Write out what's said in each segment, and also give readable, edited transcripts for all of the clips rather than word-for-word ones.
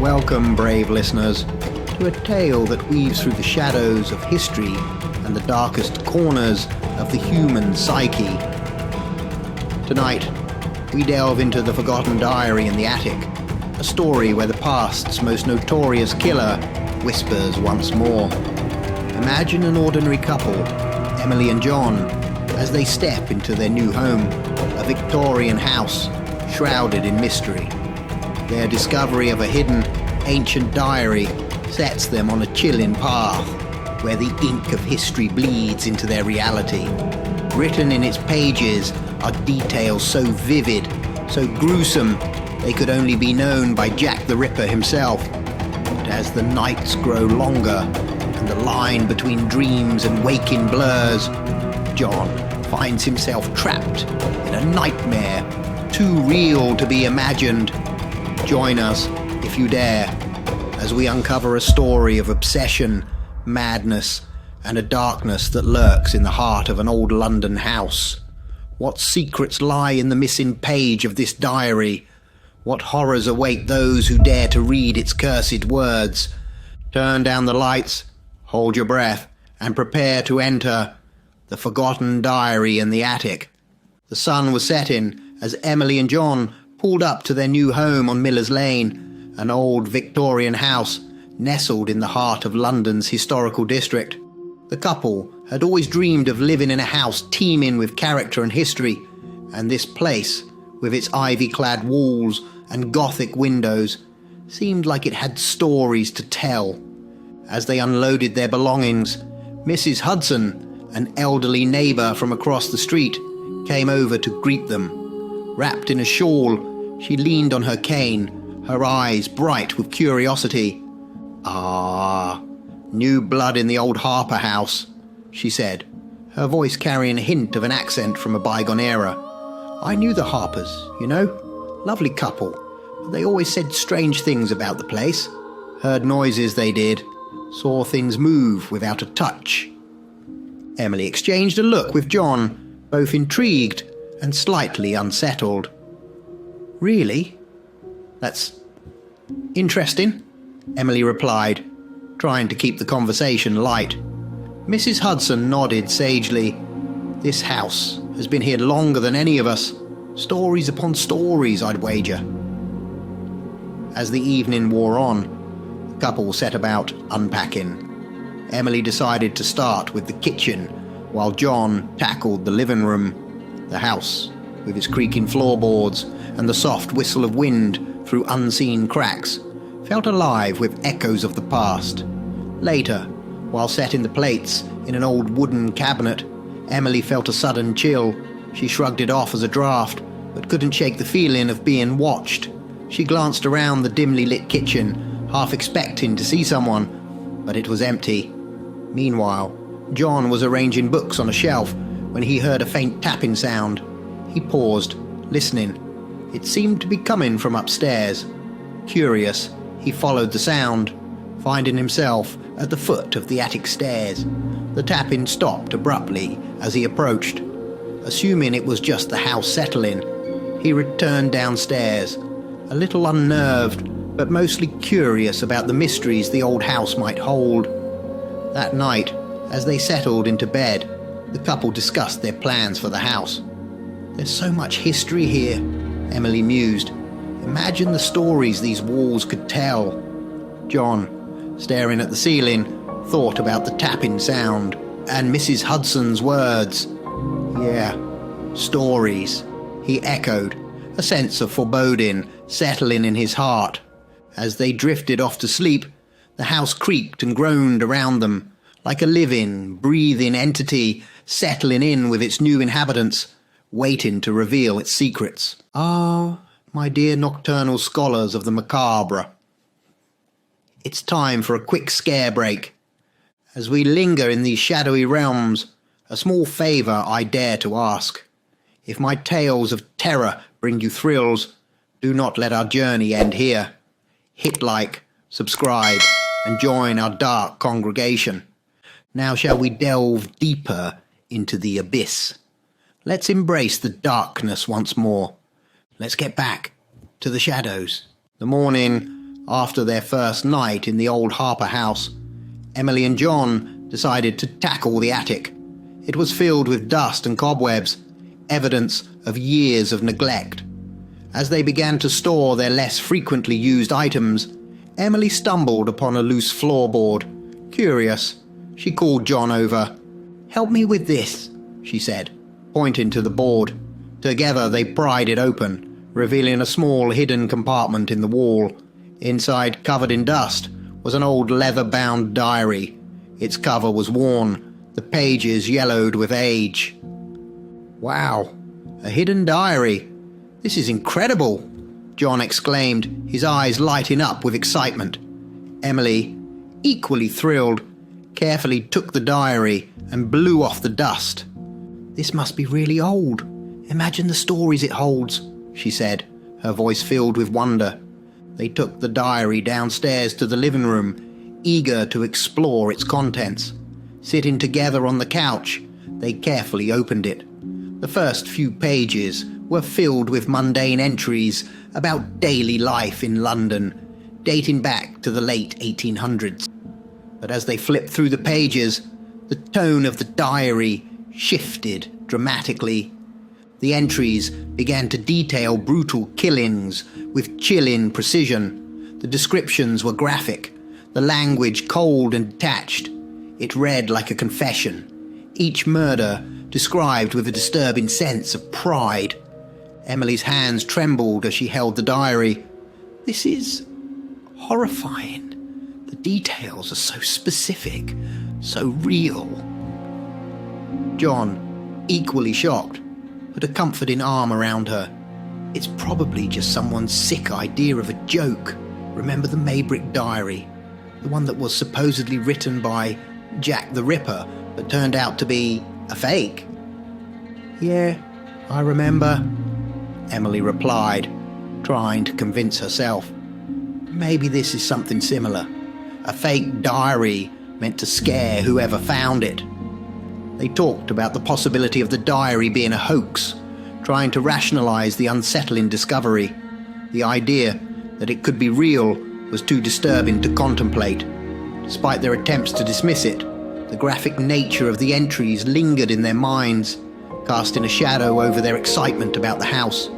Welcome, brave listeners, to a tale that weaves through the shadows of history and the darkest corners of the human psyche. Tonight, we delve into the forgotten diary in the attic, a story where the past's most notorious killer whispers once more. Imagine an ordinary couple, Emily and John, as they step into their new home, a Victorian house shrouded in mystery. Their discovery of a hidden, ancient diary sets them on a chilling path where the ink of history bleeds into their reality. Written in its pages are details so vivid, so gruesome, they could only be known by Jack the Ripper himself. But as the nights grow longer and the line between dreams and waking blurs, John finds himself trapped in a nightmare too real to be imagined. Join us, if you dare, as we uncover a story of obsession, madness, and a darkness that lurks in the heart of an old London house. What secrets lie in the missing page of this diary? What horrors await those who dare to read its cursed words? Turn down the lights, hold your breath, and prepare to enter the forgotten diary in the attic. The sun was setting as Emily and John pulled up to their new home on Miller's Lane, an old Victorian house nestled in the heart of London's historical district. The couple had always dreamed of living in a house teeming with character and history, and this place, with its ivy-clad walls and Gothic windows, seemed like it had stories to tell. As they unloaded their belongings, Mrs. Hudson, an elderly neighbour from across the street, came over to greet them. Wrapped in a shawl, she leaned on her cane, her eyes bright with curiosity. "Ah, new blood in the old Harper house," she said, her voice carrying a hint of an accent from a bygone era. "I knew the Harpers, you know. Lovely couple, but they always said strange things about the place. Heard noises, they did. Saw things move without a touch." Emily exchanged a look with John, both intrigued and slightly unsettled. "Really? That's interesting," Emily replied, trying to keep the conversation light. Mrs. Hudson nodded sagely. "This house has been here longer than any of us. Stories upon stories, I'd wager." As the evening wore on, the couple set about unpacking. Emily decided to start with the kitchen, while John tackled the living room. The house, with its creaking floorboards and the soft whistle of wind through unseen cracks, felt alive with echoes of the past. Later, while setting the plates in an old wooden cabinet, Emily felt a sudden chill. She shrugged it off as a draft, but couldn't shake the feeling of being watched. She glanced around the dimly lit kitchen, half expecting to see someone, but it was empty. Meanwhile, John was arranging books on a shelf when he heard a faint tapping sound. He paused, listening. It seemed to be coming from upstairs. Curious, he followed the sound, finding himself at the foot of the attic stairs. The tapping stopped abruptly as he approached. Assuming it was just the house settling, he returned downstairs, a little unnerved, but mostly curious about the mysteries the old house might hold. That night, as they settled into bed, the couple discussed their plans for the house. "There's so much history here," Emily mused. "Imagine the stories these walls could tell." John, staring at the ceiling, thought about the tapping sound and Mrs. Hudson's words. "Yeah, stories," he echoed, a sense of foreboding settling in his heart. As they drifted off to sleep, the house creaked and groaned around them, like a living, breathing entity settling in with its new inhabitants, waiting to reveal its secrets. Ah, my dear nocturnal scholars of the macabre. It's time for a quick scare break. As we linger in these shadowy realms, a small favour I dare to ask. If my tales of terror bring you thrills, do not let our journey end here. Hit like, subscribe, and join our dark congregation. Now shall we delve deeper into the abyss. Let's embrace the darkness once more. Let's get back to the shadows. The morning, After their first night in the old Harper house, Emily and John decided to tackle the attic. It was filled with dust and cobwebs, evidence of years of neglect. As they began to store their less frequently used items, Emily stumbled upon a loose floorboard. Curious, she called John over. "Help me with this," she said, pointing to the board. Together they pried it open, revealing a small hidden compartment in the wall. Inside, covered in dust, was an old leather-bound diary. Its cover was worn, the pages yellowed with age. "Wow, a hidden diary. This is incredible," John exclaimed, his eyes lighting up with excitement. Emily, equally thrilled, carefully took the diary and blew off the dust. "This must be really old. Imagine the stories it holds," she said, her voice filled with wonder. They took the diary downstairs to the living room, eager to explore its contents. Sitting together on the couch, they carefully opened it. The first few pages were filled with mundane entries about daily life in London, dating back to the late 1800s. But as they flipped through the pages, the tone of the diary shifted dramatically. The entries began to detail brutal killings with chilling precision. The descriptions were graphic, the language cold and detached. It read like a confession, each murder described with a disturbing sense of pride. Emily's hands trembled as she held the diary. "This is horrifying. The details are so specific, so real." John, equally shocked, put a comforting arm around her. "It's probably just someone's sick idea of a joke. Remember the Maybrick diary? The one that was supposedly written by Jack the Ripper, but turned out to be a fake?" "Yeah, I remember," Emily replied, trying to convince herself. "Maybe this is something similar. A fake diary meant to scare whoever found it." They talked about the possibility of the diary being a hoax, trying to rationalize the unsettling discovery. The idea that it could be real was too disturbing to contemplate. Despite their attempts to dismiss it, the graphic nature of the entries lingered in their minds, casting a shadow over their excitement about the house.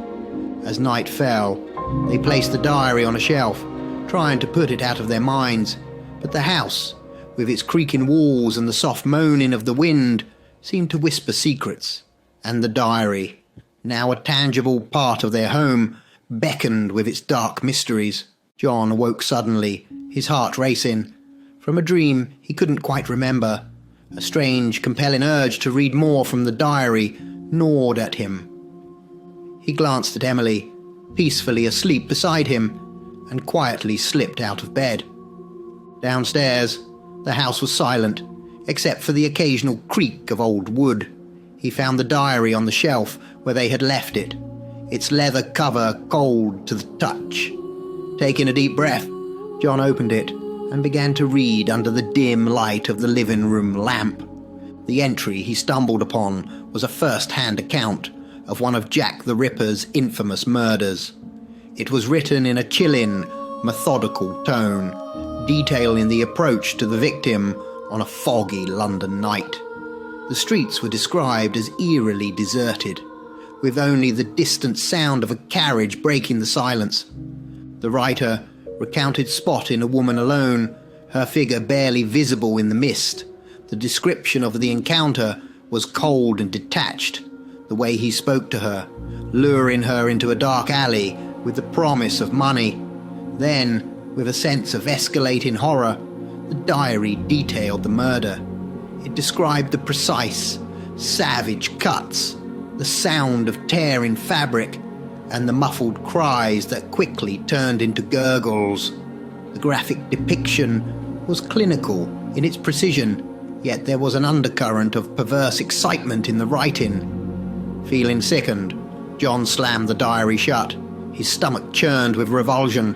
As night fell, they placed the diary on a shelf, trying to put it out of their minds. But the house, with its creaking walls and the soft moaning of the wind, seemed to whisper secrets. And the diary, now a tangible part of their home, beckoned with its dark mysteries. John awoke suddenly, his heart racing. From a dream he couldn't quite remember, a strange, compelling urge to read more from the diary gnawed at him. He glanced at Emily, peacefully asleep beside him, and quietly slipped out of bed. Downstairs, the house was silent, except for the occasional creak of old wood. He found the diary on the shelf where they had left it, its leather cover cold to the touch. Taking a deep breath, John opened it and began to read under the dim light of the living room lamp. The entry he stumbled upon was a first-hand account of one of Jack the Ripper's infamous murders. It was written in a chilling, methodical tone, detailing the approach to the victim on a foggy London night. The streets were described as eerily deserted, with only the distant sound of a carriage breaking the silence. The writer recounted spotting a woman alone, her figure barely visible in the mist. The description of the encounter was cold and detached, the way he spoke to her, luring her into a dark alley with the promise of money. Then, with a sense of escalating horror, the diary detailed the murder. It described the precise, savage cuts, the sound of tearing fabric, and the muffled cries that quickly turned into gurgles. The graphic depiction was clinical in its precision, yet there was an undercurrent of perverse excitement in the writing. Feeling sickened, John slammed the diary shut. His stomach churned with revulsion.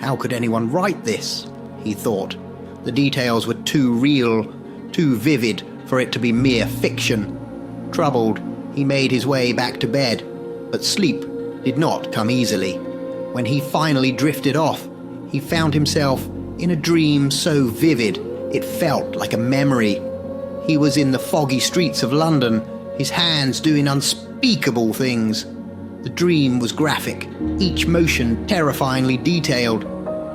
How could anyone write this? He thought. The details were too real, too vivid for it to be mere fiction. Troubled, he made his way back to bed, but sleep did not come easily. When he finally drifted off, he found himself in a dream so vivid it felt like a memory. He was in the foggy streets of London, his hands doing unspeakable things. The dream was graphic, each motion terrifyingly detailed.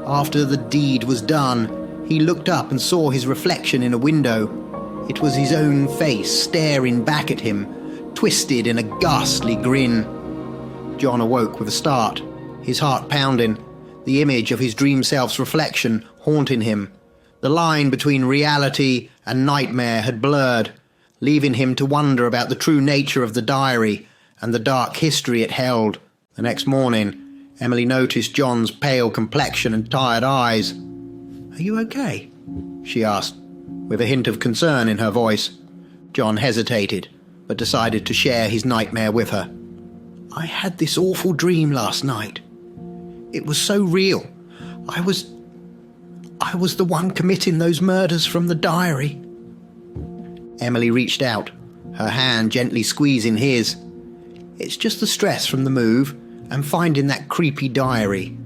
After the deed was done, he looked up and saw his reflection in a window. It was his own face staring back at him, twisted in a ghastly grin. John awoke with a start, his heart pounding, the image of his dream self's reflection haunting him. The line between reality and nightmare had blurred, leaving him to wonder about the true nature of the diary and the dark history it held. The next morning, Emily noticed John's pale complexion and tired eyes. "Are you okay?" she asked, with a hint of concern in her voice. John hesitated, but decided to share his nightmare with her. "I had this awful dream last night. It was so real. I was the one committing those murders from the diary." Emily reached out, her hand gently squeezing his. "It's just the stress from the move and finding that creepy diary.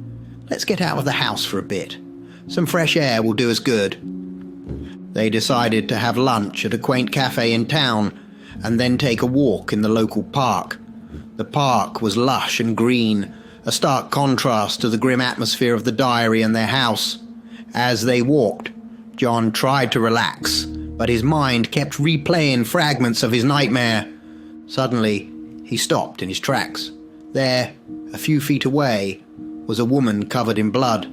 Let's get out of the house for a bit. Some fresh air will do us good." They decided to have lunch at a quaint cafe in town and then take a walk in the local park. The park was lush and green, a stark contrast to the grim atmosphere of the diary and their house. As they walked, John tried to relax, but his mind kept replaying fragments of his nightmare. Suddenly, he stopped in his tracks. There, a few feet away, was a woman covered in blood,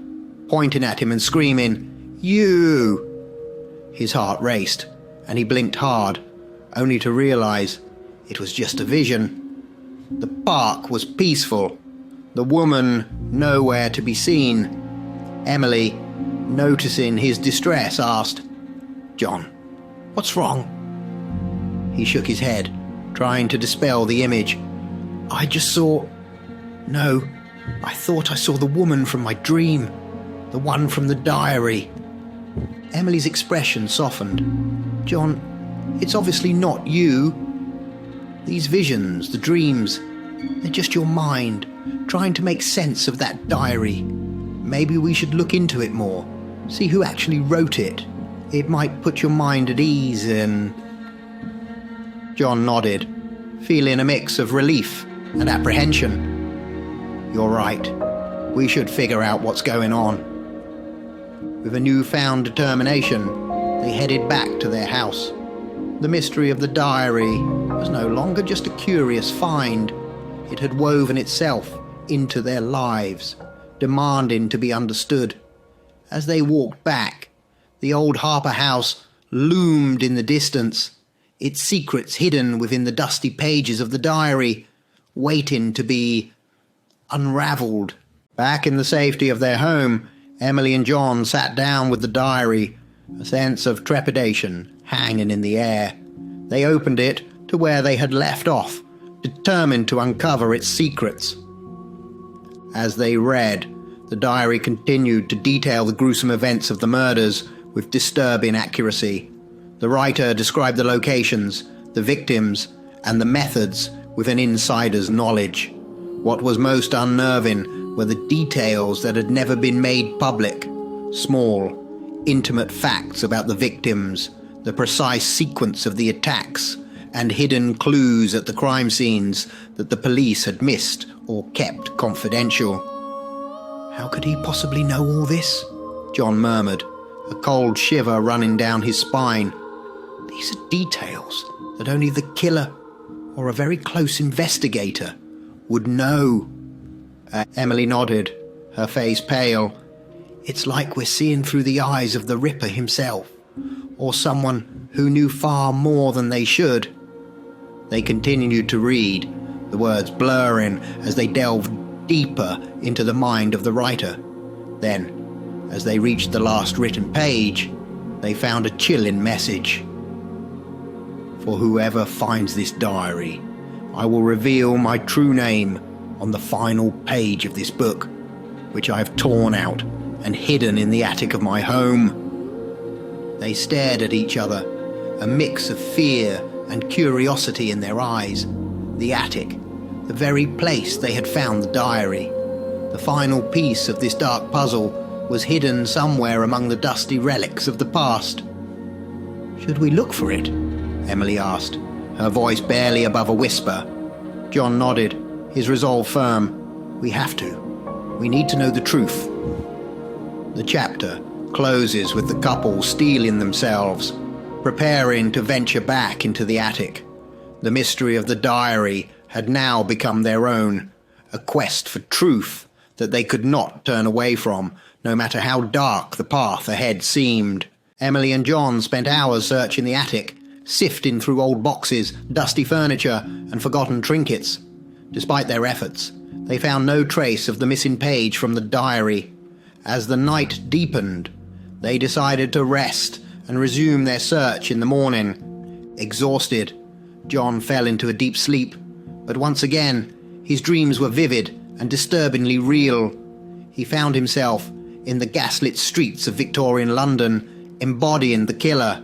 pointing at him and screaming, "You!" His heart raced, and he blinked hard, only to realize it was just a vision. The park was peaceful, the woman nowhere to be seen. Emily, noticing his distress, asked, "John, what's wrong?" He shook his head, trying to dispel the image. "I just saw... No, I thought I saw the woman from my dream, the one from the diary." Emily's expression softened. "John, it's obviously not you. These visions, the dreams, they're just your mind, trying to make sense of that diary. Maybe we should look into it more, see who actually wrote it. It might put your mind at ease and..." John nodded, feeling a mix of relief and apprehension. "You're right. We should figure out what's going on." With a newfound determination, they headed back to their house. The mystery of the diary was no longer just a curious find. It had woven itself into their lives, demanding to be understood. As they walked back, the old Harper house loomed in the distance, its secrets hidden within the dusty pages of the diary, waiting to be unraveled. Back in the safety of their home, Emily and John sat down with the diary, a sense of trepidation hanging in the air. They opened it to where they had left off, determined to uncover its secrets. As they read, the diary continued to detail the gruesome events of the murders with disturbing accuracy. The writer described the locations, the victims, and the methods with an insider's knowledge. What was most unnerving were the details that had never been made public. Small, intimate facts about the victims, the precise sequence of the attacks, and hidden clues at the crime scenes that the police had missed or kept confidential. "How could he possibly know all this?" John murmured, a cold shiver running down his spine. "These are details that only the killer or a very close investigator would know." Emily nodded, her face pale. "It's like we're seeing through the eyes of the Ripper himself, or someone who knew far more than they should." They continued to read, the words blurring as they delved deeper into the mind of the writer. Then, as they reached the last written page, they found a chilling message. "For whoever finds this diary, I will reveal my true name on the final page of this book, which I have torn out and hidden in the attic of my home." They stared at each other, a mix of fear and curiosity in their eyes. The attic, the very place they had found the diary, the final piece of this dark puzzle was hidden somewhere among the dusty relics of the past. "Should we look for it?" Emily asked, her voice barely above a whisper. John nodded, his resolve firm. "We have to. We need to know the truth." The chapter closes with the couple steeling themselves, preparing to venture back into the attic. The mystery of the diary had now become their own, a quest for truth that they could not turn away from, no matter how dark the path ahead seemed. Emily and John spent hours searching the attic, sifting through old boxes, dusty furniture, and forgotten trinkets. Despite their efforts, they found no trace of the missing page from the diary. As the night deepened, they decided to rest and resume their search in the morning. Exhausted, John fell into a deep sleep, but once again, his dreams were vivid and disturbingly real. He found himself in the gaslit streets of Victorian London, embodying the killer.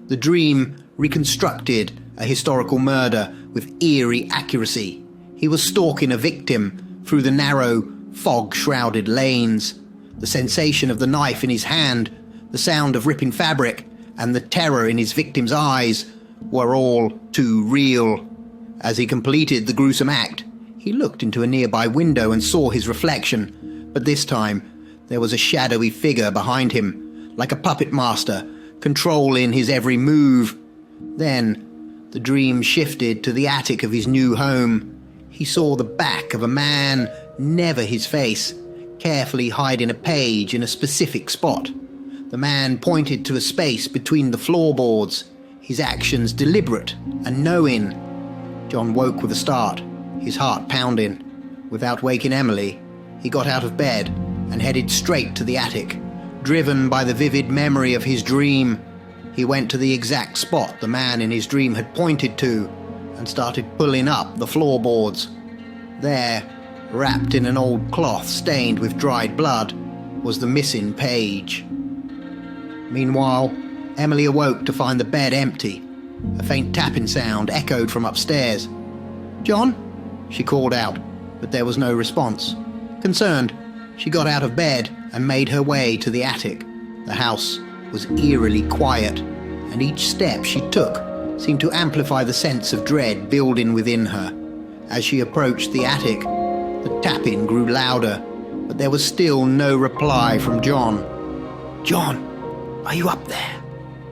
The dream reconstructed a historical murder with eerie accuracy. He was stalking a victim through the narrow, fog-shrouded lanes. The sensation of the knife in his hand, the sound of ripping fabric, and the terror in his victim's eyes were all too real. As he completed the gruesome act, he looked into a nearby window and saw his reflection, but this time there was a shadowy figure behind him, like a puppet master, controlling his every move. Then the dream shifted to the attic of his new home. He saw the back of a man, never his face, carefully hiding a page in a specific spot. The man pointed to a space between the floorboards, his actions deliberate and knowing. John woke with a start, his heart pounding. Without waking Emily, he got out of bed and headed straight to the attic, driven by the vivid memory of his dream. He went to the exact spot the man in his dream had pointed to and started pulling up the floorboards. There, wrapped in an old cloth stained with dried blood, was the missing page. Meanwhile, Emily awoke to find the bed empty. A faint tapping sound echoed from upstairs. "John?" she called out, but there was no response. Concerned, she got out of bed and made her way to the attic. The house was eerily quiet, and each step she took seemed to amplify the sense of dread building within her. As she approached the attic, the tapping grew louder, but there was still no reply from John. "John, are you up there?"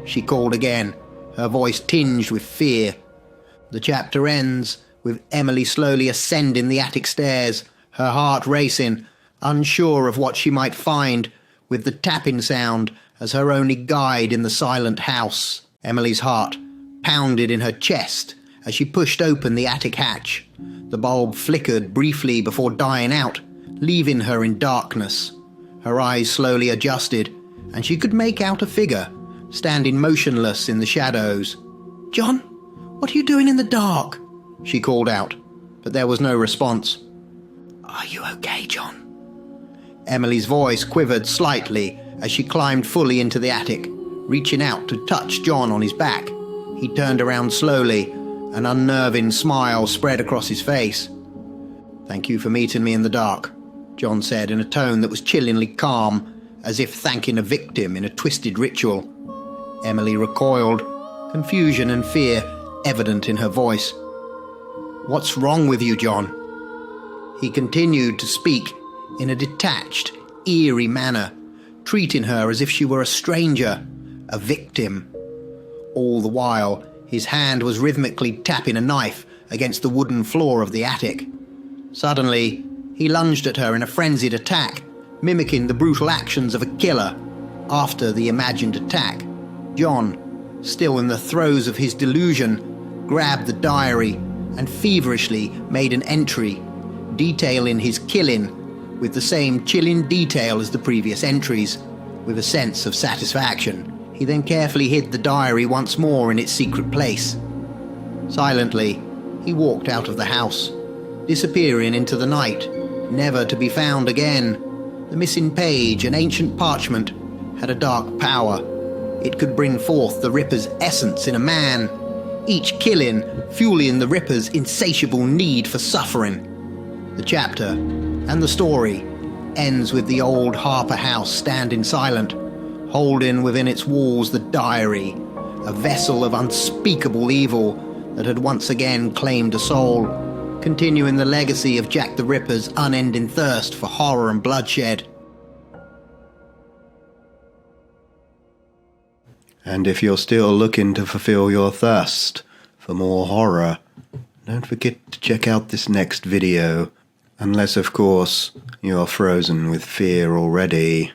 she called again, her voice tinged with fear. The chapter ends with Emily slowly ascending the attic stairs, her heart racing, unsure of what she might find, with the tapping sound as her only guide in the silent house. Emily's heart pounded in her chest as she pushed open the attic hatch. The bulb flickered briefly before dying out, leaving her in darkness. Her eyes slowly adjusted, and she could make out a figure, standing motionless in the shadows. "John, what are you doing in the dark?" she called out, but there was no response. "Are you okay, John?" Emily's voice quivered slightly as she climbed fully into the attic, reaching out to touch John on his back. He turned around slowly, an unnerving smile spread across his face. "Thank you for meeting me in the dark," John said in a tone that was chillingly calm, as if thanking a victim in a twisted ritual. Emily recoiled, confusion and fear evident in her voice. "What's wrong with you, John?" He continued to speak in a detached, eerie manner, treating her as if she were a stranger, a victim. All the while, his hand was rhythmically tapping a knife against the wooden floor of the attic. Suddenly, he lunged at her in a frenzied attack, mimicking the brutal actions of a killer. After the imagined attack, John, still in the throes of his delusion, grabbed the diary and feverishly made an entry, detailing his killing with the same chilling detail as the previous entries. With a sense of satisfaction, he then carefully hid the diary once more in its secret place. Silently, he walked out of the house, disappearing into the night, never to be found again. The missing page, an ancient parchment, had a dark power. It could bring forth the Ripper's essence in a man, each killing fueling the Ripper's insatiable need for suffering. The chapter and the story ends with the old Harper house standing silent, holding within its walls the diary, a vessel of unspeakable evil that had once again claimed a soul, continuing the legacy of Jack the Ripper's unending thirst for horror and bloodshed. And if you're still looking to fulfill your thirst for more horror, don't forget to check out this next video, unless of course you're frozen with fear already.